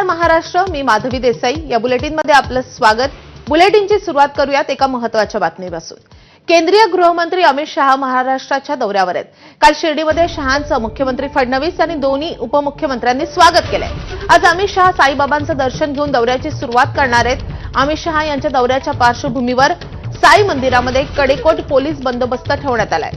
महाराष्ट्र, मी माधवी देसाई. या बुलेटिनमध्ये आपलं स्वागत. बुलेटिनची सुरुवात करूयात एका महत्त्वाच्या बातमीपासून. केंद्रीय गृहमंत्री अमित शहा महाराष्ट्राच्या दौऱ्यावर आहेत. काल शिर्डीमध्ये शहांचं मुख्यमंत्री फडणवीस यांनी दोन्ही उपमुख्यमंत्र्यांनी स्वागत केलंय. आज अमित शहा साईबाबांचं दर्शन घेऊन दौऱ्याची सुरुवात करणार आहेत. अमित शहा यांच्या दौऱ्याच्या पार्श्वभूमीवर साई मंदिरामध्ये कडेकोट पोलीस बंदोबस्त ठेवण्यात आलाय.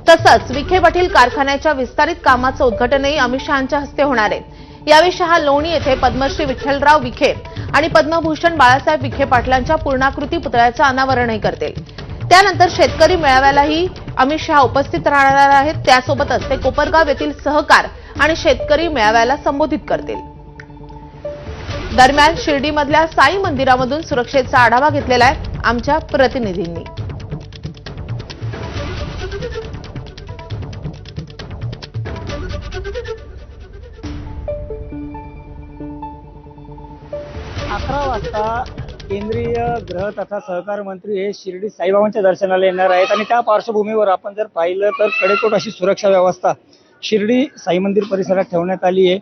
तसंच विखे पाटील कारखान्याच्या विस्तारित कामाचं उद्घाटनही अमित शहांच्या हस्ते होणार आहे. यावेळी शहा लोणी येथे पद्मश्री विठ्ठलराव विखे आणि पद्मभूषण बाळासाहेब विखे पाटलांच्या पूर्णाकृती पुतळ्याचं अनावरणही करतील. त्यानंतर शेतकरी मेळाव्यालाही अमित शहा उपस्थित राहणार आहेत. त्यासोबतच ते कोपरगाव येथील सहकार आणि शेतकरी मेळाव्याला संबोधित करतील. दरम्यान शिर्डीमधल्या साई मंदिरामधून सुरक्षेचा आढावा घेतलेला आहे आमच्या प्रतिनिधींनी. अकरा वाजता केंद्रीय गृह तथा सहकार मंत्री हे शिर्डी साईबाबांच्या दर्शनाला येणार आहेत आणि त्या पार्श्वभूमीवर आपण जर पाहिलं तर कडेकोट अशी सुरक्षा व्यवस्था शिर्डी साई मंदिर परिसरात ठेवण्यात आली आहे.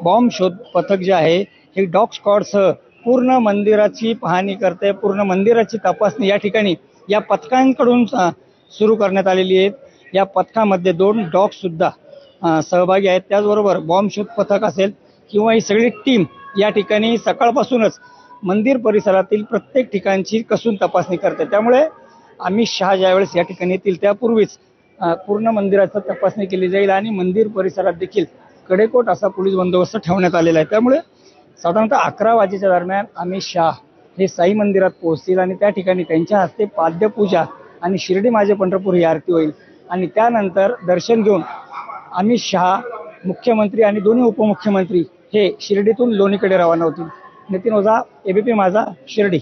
बॉम्ब शोध पथक जे आहे हे डॉग स्क्वॉडसह पूर्ण मंदिराची पाहणी करते, पूर्ण मंदिराची तपासणी या ठिकाणी या पथकांकडून सुरू करण्यात आलेली आहे. या पथकामध्ये 2 डॉग सुद्धा सहभागी आहेत. त्याचबरोबर बॉम्ब शोध पथक असेल किंवा ही सगळी टीम या ठिकाणी सकाळपासूनच मंदिर परिसरातील प्रत्येक ठिकाणची कसून तपासणी करते. त्यामुळे अमित शहा ज्यावेळेस या ठिकाणी येतील त्यापूर्वीच पूर्ण मंदिराची तपासणी केली जाईल आणि मंदिर परिसरात देखील कडेकोट असा पोलीस बंदोबस्त ठेवण्यात आलेला आहे. त्यामुळे साधारणतः 11 वाजेच्या दरम्यान अमित शहा हे साई मंदिरात पोहोचतील आणि त्या ठिकाणी त्यांच्या हस्ते पाद्यपूजा आणि शिर्डी माझे पंढरपूर ही आरती होईल आणि त्यानंतर दर्शन घेऊन अमित शहा मुख्यमंत्री आणि दोन्ही उपमुख्यमंत्री हे शिर्डीतून लोणीकडे रवाना होतील. नितीन ओझा, एबीपी माझा, शिर्डी.